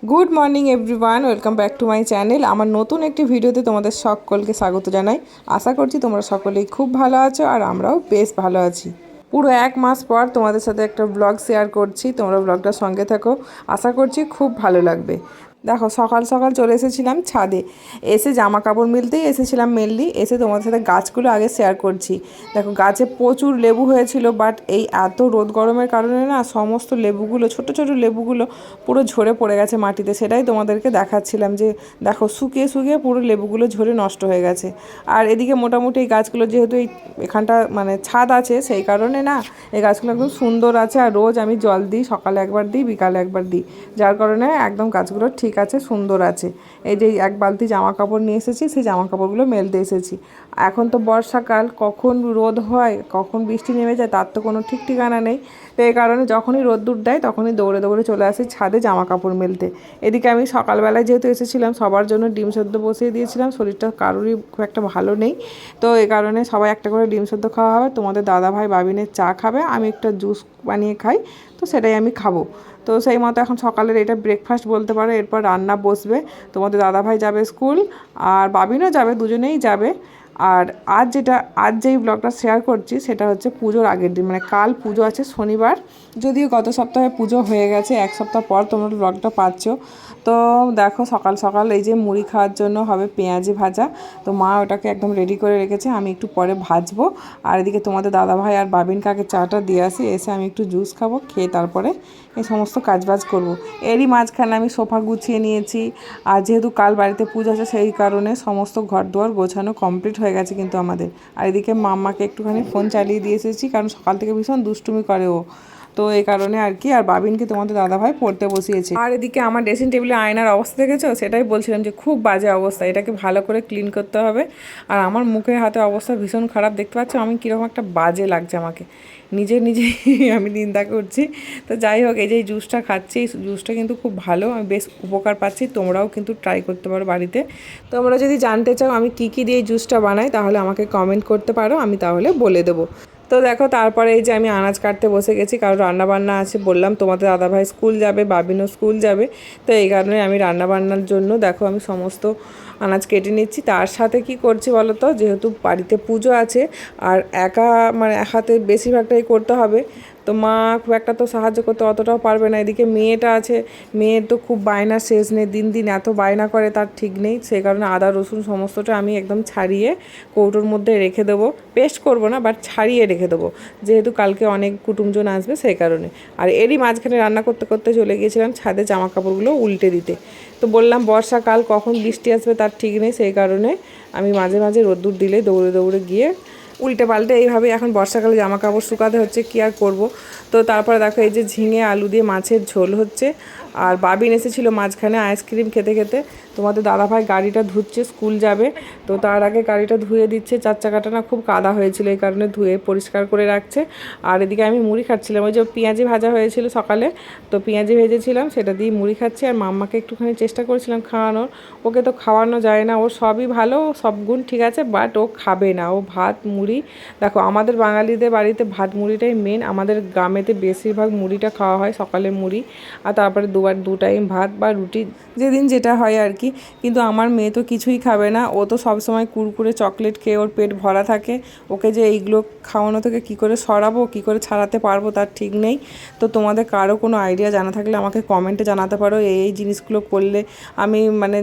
Good morning everyone, welcome back to my channel. আমার নতুন একটি ভিডিওতে তোমাদের সকলকে স্বাগত জানাই। আশা করছি তোমরা সকলেই খুব ভালো আছো আর আমরাও বেশ ভালো আছি। পুরো 1 মাস পর তোমাদের সাথে একটা ব্লগ শেয়ার করছি, তোমরা ব্লগটার সঙ্গে থাকো, আশা করছি খুব ভালো লাগবে। দেখো সকাল সকাল চলে এসেছিলাম ছাদে, এসে জামা কাপড় মিলতেই এসেছিলাম মেনলি, এসে তোমাদের সাথে গাছগুলো আগে শেয়ার করছি। দেখো গাছে প্রচুর লেবু হয়েছিল, বাট এই এত রোদ গরমের কারণে না সমস্ত লেবুগুলো, ছোট ছোট লেবুগুলো পুরো ঝরে পড়ে গেছে মাটিতে। সেটাই তোমাদেরকে দেখাচ্ছিলাম যে দেখো শুকিয়ে শুকিয়ে পুরো লেবুগুলো ঝরে নষ্ট হয়ে গেছে। আর এদিকে মোটামুটি এই গাছগুলো যেহেতু এখানটা মানে ছাদ আছে, সেই কারণে না এই গাছগুলো একদম সুন্দর আছে। আর রোজ আমি জল দিই, সকালে একবার দিই, বিকালে একবার দিই, যার কারণে একদম গাছগুলো ঠিক আছে, সুন্দর আছে। এই যে এক বালতি জামা কাপড় নিয়ে এসেছি, সেই জামা কাপড়গুলো মেলতে এসেছি। এখন তো বর্ষাকাল, কখন রোদ হয় কখন বৃষ্টি নেমে যায় তার তো কোনো ঠিক ঠিকানা নেই। তো এই কারণে যখনই রোদ্দুর দেয় তখনই দৌড়ে দৌড়ে চলে আসি ছাদে জামা কাপড় মেলতে। এদিকে আমি সকালবেলায় যেহেতু এসেছিলাম, সবার জন্য ডিম সেদ্ধ বসিয়ে দিয়েছিলাম। শরীরটা কারোরই খুব একটা ভালো নেই, তো এই কারণে সবাই একটা করে ডিম সেদ্ধ খাওয়া হবে। তোমাদের দাদাভাই বাবিনের চা খাবে, আমি একটা জুস বানিয়ে খাই, তো সেটাই আমি খাবো। তো সেই মতো এখন সকালের এটা ব্রেকফাস্ট বলতে পারো। এরপর রান্না বসবে। তোমাদের দাদাভাই যাবে স্কুল আর বাবিনও যাবে, দুজনেই যাবে। আর আজ যেই ব্লগটা শেয়ার করছি সেটা হচ্ছে পুজোর আগের দিন, মানে কাল পুজো আছে শনিবার। যদিও গত সপ্তাহে পুজো হয়ে গেছে, 1 সপ্তাহ পর তোমরা ব্লগটা পাচ্ছ। তো দেখো সকাল সকাল এই যে মুড়ি খাওয়ার জন্য হবে পেঁয়াজি ভাজা, তো মা ওটাকে একদম রেডি করে রেখেছে, আমি একটু পরে ভাজবো। আর এদিকে তোমাদের দাদাভাই আর বাবিন কাকে চাটা দিয়ে আসি, এসে আমি একটু জুস খাবো, খেয়ে তারপরে এই সমস্ত কাজবাজ করব। এরই মাঝখানে আমি সোফা গুছিয়ে নিয়েছি। আর যেহেতু কাল বাড়িতে পুজো আছে সেই কারণে সমস্ত ঘর দুয়ার গোছানো কমপ্লিট হয়ে গেছে কিন্তু আমাদের। আর এদিকে মাম্মাকে একটুখানি ফোন চালিয়ে দিয়ে এসেছি, কারণ সকাল থেকে ভীষণ দুষ্টুমি করে ও, তো এই কারণে আর কি। আর বাবিনকে তোমাদের দাদাভাই পড়তে বসিয়েছে। আর এদিকে আমার ড্রেসিং টেবিলে আয়নার অবস্থা দেখেছো, সেটাই বলছিলাম যে খুব বাজে অবস্থা, এটাকে ভালো করে ক্লিন করতে হবে। আর আমার মুখের হাতে অবস্থা ভীষণ খারাপ, দেখতে পাচ্ছ আমি কীরকম একটা বাজে লাগছে, আমাকে নিজেই আমি নিন্দা করছি। তো যাই হোক, এই যে জুসটা খাচ্ছি, এই জুসটা কিন্তু খুব ভালো, আমি বেশ উপকার পাচ্ছি। তোমরাও কিন্তু ট্রাই করতে পারো বাড়িতে। তোমরা যদি জানতে চাও আমি কী কী দিয়ে এই জুসটা বানাই, তাহলে আমাকে কমেন্ট করতে পারো, আমি তাহলে বলে দেবো। তো দেখো তারপরে এই যে আমি আনাজ কাটতে বসে গেছি, কারণ রান্নাবান্না আছে। বললাম তোমাদের দাদাভাই স্কুল যাবে, বাবিনও স্কুল যাবে, তো এই কারণে আমি রান্নাবান্নার জন্য দেখো আমি সমস্ত আনাজ কেটে নিচ্ছি। তার সাথে কি করছি বলো তো, যেহেতু বাড়িতে পুজো আছে আর একা মানে এক হাতে বেশিরভাগটাই করতে হবে, তো মা খুব একটা তো সাহায্য করতে অতটাও পারবে না। এদিকে মেয়েটা আছে, মেয়ের তো খুব বায়না শেষ নেই, দিন দিন এত বায়না করে তার ঠিক নেই। সেই কারণে আদা রসুন সমস্তটা আমি একদম ছাড়িয়ে কৌটোর মধ্যে রেখে দেবো। পেস্ট করবো না, বাট ছাড়িয়ে রেখে দেবো, যেহেতু কালকে অনেক কুটুমজন আসবে সেই কারণে। আর এরই মাঝখানে রান্না করতে করতে চলে গিয়েছিলাম ছাদে জামা কাপড়গুলো উল্টে দিতে। তো বললাম বর্ষাকাল কখন বৃষ্টি আসবে তার ঠিক নেই, সেই কারণে আমি মাঝে মাঝে রোদ্দুর দিলে দৌড়ে দৌড়ে গিয়ে উল্টে পাল্টে এইভাবে এখন বর্ষাকালে জামা কাপড় শুকাতে হচ্ছে, কী আর করবো। তো তারপরে দেখো এই যে ঝিঙে আলু দিয়ে মাছের ঝোল হচ্ছে। আর বাবিন এসেছিলো মাঝখানে আইসক্রিম খেতে খেতে। তোমাদের দাদাভাই গাড়িটা ধুচ্ছে, স্কুল যাবে, তো তার আগে গাড়িটা ধুয়ে দিচ্ছে। চার চাকাটা না খুব কাদা হয়েছিল, এই কারণে ধুয়ে পরিষ্কার করে রাখছে। আর এদিকে আমি মুড়ি খাচ্ছিলাম, ওই যে পেঁয়াজি ভাজা হয়েছিল সকালে, তো পেঁয়াজি ভেজেছিলাম, সেটা দিয়ে মুড়ি খাচ্ছি। আর মাম্মাকে একটুখানি চেষ্টা করেছিলাম খাওয়ানোর, ওকে তো খাওয়ানো যায় না, ওর সবই ভালো, সব গুণ ঠিক আছে, বাট ও খাবে না, ও ভাত মুড়ি। দেখো আমাদের বাঙালিদের বাড়িতে ভাত মুড়িটাই মেন, আমাদের গ্রামেতে বেশিরভাগ মুড়িটা খাওয়া হয়, সকালে মুড়ি আর তারপরে 2 টাইম ভাত বা রুটি, যেদিন যেটা হয় আর কি। কিন্তু আমার মেয়ে তো কিছুই খাবে না, ও তো সবসময় কুরকুরে চকলেট খেয়ে ওর পেট ভরা থাকে। ওকে যে এইগুলো খাওয়ানো থেকে কী করে সরাবো, কী করে ছাড়াতে পারবো তার ঠিক নেই। তো তোমাদের কারো কোনো আইডিয়া জানা থাকলে আমাকে কমেন্টে জানাতে পারো, এই জিনিসগুলো করলে আমি মানে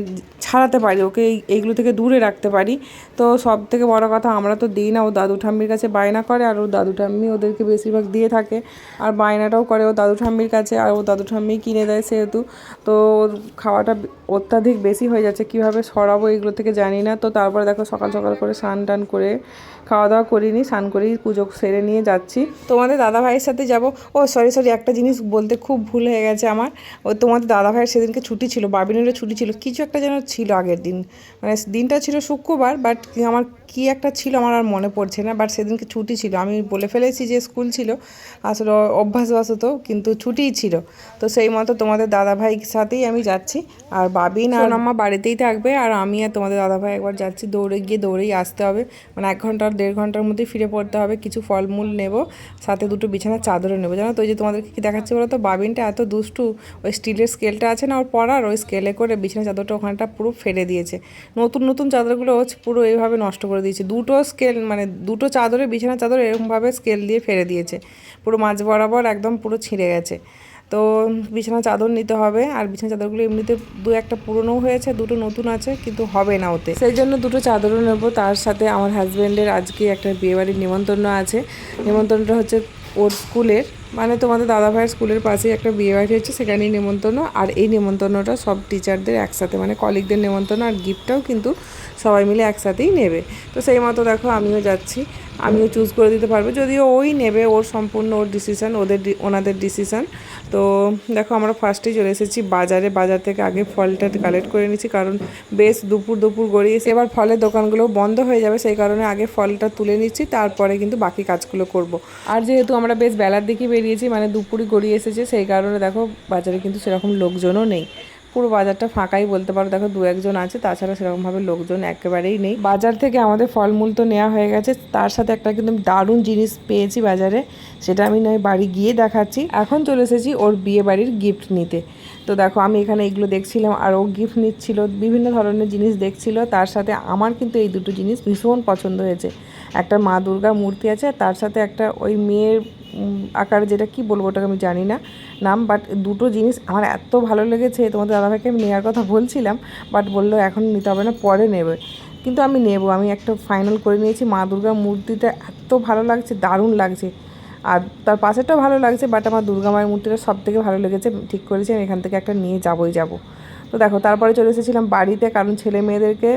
ছাড়াতে পারি, ওকে এইগুলো থেকে দূরে রাখতে পারি। তো সব থেকে বড় কথা, আমরা তো দিই না, ও দাদু ঠাম্মির কাছে বায়না করে, আর ও দাদু ঠাম্মি ওদেরকে বেশিরভাগ দিয়ে থাকে। আর বায়নাটাও করে ও দাদু ঠাম্মির কাছে, আর ও দাদু ঠাম্মি কিনে দেয় সেহেতু। তো ওর খাওয়াটা অত্যাধিক বেশি হয়ে যাচ্ছে, কীভাবে সরাবো এগুলো থেকে জানি না। তো তারপরে দেখো সকাল সকাল করে স্নান টান করে, খাওয়া দাওয়া করিনি, স্নান করেই পুজো সেরে নিয়ে যাচ্ছি। তোমাদের দাদাভাইয়ের সাথে যাব। ও সরি, একটা জিনিস বলতে খুব ভুল হয়ে গেছে আমার। ও তোমাদের দাদাভাইয়ের সেদিনকে ছুটি ছিল, বাবিনেরও ছুটি ছিল, কিছু একটা যেন ছিল আগের দিন, মানে দিনটা ছিল শুক্রবার, বাট আমার কী একটা ছিল আমার আর মনে পড়ছে না, বাট সেদিনকে ছুটি ছিল। আমি বলে ফেলেছি যে স্কুল ছিল, আসলে অভ্যাসবশত, কিন্তু ছুটিই ছিল। তো সেই মতো তোমাদের তোমাদের দাদাভাইয়ের সাথেই আমি যাচ্ছি, আর বাবিন আর সোনাম্মা বাড়িতেই থাকবে, আর আমি আর তোমাদের দাদাভাই একবার যাচ্ছি। দৌড়ে গিয়ে দৌড়েই আসতে হবে, মানে 1 ঘন্টা 1.5 ঘন্টার মধ্যে ফিরে পড়তে হবে। কিছু ফলমূল নেব, সাথে 2টো বিছানার চাদরও নেবো। জানো তো, ওই যে তোমাদেরকে কি দেখাচ্ছি বলো তো, বাবিনটা এত দুষ্টু, ওই স্টিলের স্কেলটা আছে না ওর পড়ার, ওই স্কেলে করে বিছানার চাদরটা ওখানটা পুরো ফেলে দিয়েছে। নতুন নতুন চাদরগুলো পুরো এইভাবে নষ্ট করে দিয়েছে। 2টো স্কেল, মানে 2টো চাদরে, বিছানার চাদর এরকমভাবে স্কেল দিয়ে ফেলে দিয়েছে, পুরো মাঝ বরাবর একদম পুরো ছিঁড়ে গেছে। তো বিছানা চাদর নিতে হবে, আর বিছানা চাদরগুলো এমনিতে 2-1টা পুরনো হয়েছে, 2টো নতুন আছে, কিন্তু হবে না ওতে, সেই জন্য 2টো চাদরও নেবো। তার সাথে আমার হাজব্যান্ডের আজকে একটা বিয়েবাড়ির নিমন্ত্রণ আছে। নিমন্ত্রণটা হচ্ছে ওর স্কুলের, মানে তোমাদের দাদাভাইয়ের স্কুলের পাশেই একটা বিয়েবাড়ি হচ্ছে, সেখানেই নিমন্ত্রণ। আর এই নিমন্ত্রণটা সব টিচারদের একসাথে, মানে কলিগদের নিমন্ত্রণ, আর গিফটটাও কিন্তু সবাই মিলে একসাথেই নেবে। তো সেই মতো দেখো আমিও যাচ্ছি, আমিও চুজ করে দিতে পারবো, যদিও ওই নেবে, ওর সম্পূর্ণ ওর ডিসিশান, ওনাদের ডিসিশান। তো দেখো আমরা ফার্স্টেই চলে এসেছি বাজারে। বাজার থেকে আগে ফলটা কালেক্ট করে নিচ্ছি, কারণ বেশ দুপুর গড়িয়েছে, এবার ফলের দোকানগুলো বন্ধ হয়ে যাবে, সেই কারণে আগে ফলটা তুলে নিচ্ছি, তারপরে কিন্তু বাকি কাজগুলো করব। আর যেহেতু আমরা বেশ বেলার দিকে বেরিয়েছি, মানে দুপুরই গড়িয়ে এসেছে, সেই কারণে দেখো বাজারে কিন্তু সেরকম লোকজনও নেই, পুরো বাজারটা ফাঁকাই বলতে পারো। দেখো 2-1 জন আছে, তাছাড়া সেরকমভাবে লোকজন একেবারেই নেই। বাজার থেকে আমাদের ফলমূল তো নেওয়া হয়ে গেছে, তার সাথে একটা কিন্তু দারুণ জিনিস পেয়েছি বাজারে, সেটা আমি নয় বাড়ি গিয়ে দেখাচ্ছি। এখন চলে এসেছি ওর বিয়ে বাড়ির গিফট নিতে। তো দেখো আমি এখানে এগুলো দেখছিলাম, আর ও গিফট নিচ্ছিল, বিভিন্ন ধরনের জিনিস দেখছিল। তার সাথে আমার কিন্তু এই 2টো জিনিস ভীষণ পছন্দ হয়েছে। একটা মা দুর্গা মূর্তি আছে, আর তার সাথে একটা ওই মেয়ের আকার, যেটা কি বলবো ওটাকে আমি জানি না নাম, বাট 2টো জিনিস আমার এত ভালো লেগেছে। তোমাদের দাদাভাইকে আমি নেওয়ার কথা বলছিলাম, বাট বললো এখন নিতে হবে না, পরে নেবে, কিন্তু আমি নেব। আমি একটা ফাইনাল করে নিয়েছি। মা দুর্গা মূর্তিটা এত ভালো লাগছে, দারুণ লাগছে, আর তার পাশেরটাও ভালো লাগছে, বাট আমার দুর্গা মায়ের মূর্তিটা সব থেকে ভালো লেগেছে। ঠিক করেছি আমি এখান থেকে একটা নিয়ে যাবো। তো দেখো তারপরে চলে এসেছিলাম বাড়িতে, কারণ ছেলে মেয়েদেরকে,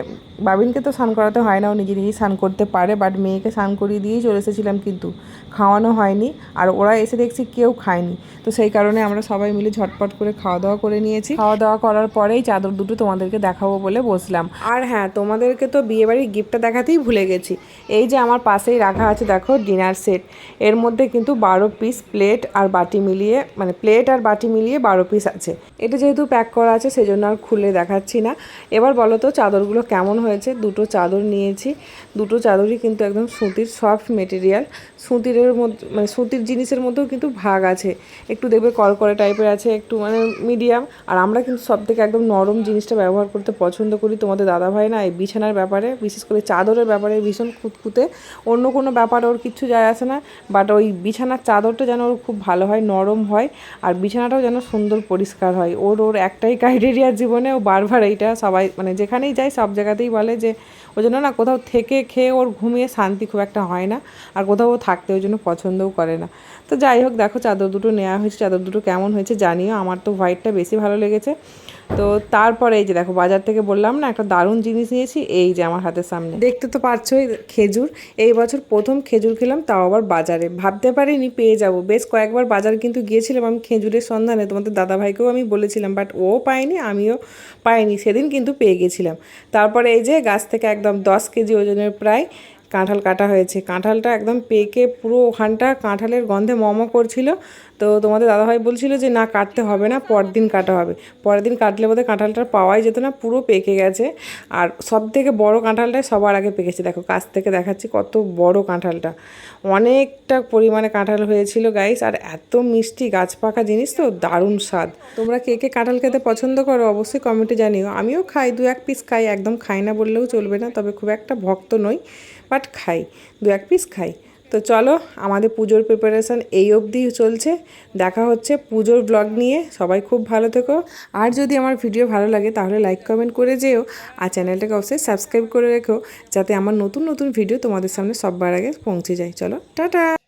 বাবিনকে তো স্নান করাতে হয় না, ও নিজে নিজেই স্নান করতে পারে, বাট মেয়েকে স্নান করিয়ে দিয়েই চলে এসেছিলাম, কিন্তু খাওয়ানো হয়নি। আর ওরা এসে দেখছি কেউ খায়নি, তো সেই কারণে আমরা সবাই মিলে ঝটপট করে খাওয়া দাওয়া করে নিয়েছি। খাওয়া দাওয়া করার পরেই চাদর 2টো তোমাদেরকে দেখাবো বলে বসলাম। আর হ্যাঁ, তোমাদেরকে তো বিয়েবাড়ির গিফটটা দেখাতেই ভুলে গেছি। এই যে আমার পাশেই রাখা আছে দেখো ডিনার সেট, এর মধ্যে কিন্তু 12 পিস প্লেট আর বাটি মিলিয়ে, মানে প্লেট আর বাটি মিলিয়ে 12 পিস আছে। এটা যেহেতু প্যাক করা আছে, সেজন্য আর খুলে দেখাচ্ছি না। এবার বলো তো চাদরগুলো কেমন হয়েছে। 2টো চাদর নিয়েছি, 2টো চাদরই কিন্তু একদম সুতির, সফট মেটেরিয়াল। সুতির মধ্যে, মানে সুতির জিনিসের মধ্যেও কিন্তু ভাগ আছে, একটু দেখবে করকরে টাইপের আছে, একটু মানে মিডিয়াম। আর আমরা কিন্তু সব থেকে একদম নরম জিনিসটা ব্যবহার করতে পছন্দ করি। তোমাদের দাদাভাই না এই বিছানার ব্যাপারে, বিশেষ করে চাদরের ব্যাপারে ভীষণ খুঁতখুঁতে। অন্য কোনো ব্যাপারে ওর কিচ্ছু যায় আসে না, বাট ওই বিছানার চাদরটা যেন ওর খুব ভালো হয়, নরম হয়, আর বিছানাটাও যেন সুন্দর পরিষ্কার হয়। ওর একটাই ক্রাইটেরিয়া জীবনে, ও বারবার এইটা সবাই, মানে যেখানেই যায় সব জায়গাতেই বলে যে ওই জন্য না কোথাও থেকে খেয়ে ওর ঘুমিয়ে শান্তি খুব একটা হয় না, আর কোথাও ও থাকতে ওই জন্য পছন্দও করে না। তো যাই হোক, দেখো চাদর 2টো নেওয়া হয়েছে, চাদর 2টো কেমন হয়েছে জানিও। আমার তো হোয়াইটটা বেশি ভালো লেগেছে। তো তারপরে এই যে দেখো বাজার থেকে বললাম না একটা দারুণ জিনিস নিয়েছি, এই যে আমার হাতের সামনে দেখতে তো পারছোই, খেজুর। এই বছর প্রথম খেজুর খেলাম, তাও আবার বাজারে, ভাবতে পারিনি পেয়ে যাব। বেশ কয়েকবার বাজার কিন্তু গিয়েছিলাম আমি খেজুরের সন্ধানে, তোমাদের দাদাভাইকেও আমি বলেছিলাম, বাট ও পায়নি, আমিও পাইনি। সেদিন কিন্তু পেয়ে গেছিলাম। তারপরে এই যে গাছ থেকে একদম 10 কেজি ওজনের প্রায় কাঁঠাল কাটা হয়েছে। কাঁঠালটা একদম পেকে পুরো ওখানটা কাঁঠালের গন্ধে মমো করছিল। তো তোমাদের দাদাভাই বলছিল যে না কাটতে হবে না, পরদিন কাটা হবে। পরের দিন কাটলে বোধহয় কাঁঠালটা পাওয়াই যেত না, পুরো পেকে গেছে। আর সব থেকে বড়ো কাঁঠালটাই সবার আগে পেকেছে, দেখো কাছ থেকে দেখাচ্ছি কত বড় কাঁঠালটা, অনেকটা পরিমাণে কাঁঠাল হয়েছিল গাইস। আর এত মিষ্টি, গাছ পাকা জিনিস তো, দারুণ স্বাদ। তোমরা কে কে কাঁঠাল খেতে পছন্দ করো অবশ্যই কমেন্টে জানিও। আমিও খাই, 2-1 পিস খাই, একদম খাই না বললেও চলবে না, তবে খুব একটা ভক্ত নই, বাট খাই, 2-1 পিস খাই। তো চলো, আমাদের পুজোর প্রিপারেশান এই অবধি চলছে। দেখা হচ্ছে পুজোর ব্লগ নিয়ে। সবাই খুব ভালো থেকো, আর যদি আমার ভিডিও ভালো লাগে তাহলে লাইক কমেন্ট করে যেও, আর চ্যানেলটাকে অবশ্যই সাবস্ক্রাইব করে রেখো, যাতে আমার নতুন নতুন ভিডিও তোমাদের সামনে সবার আগে পৌঁছে যায়। চলো টাটা।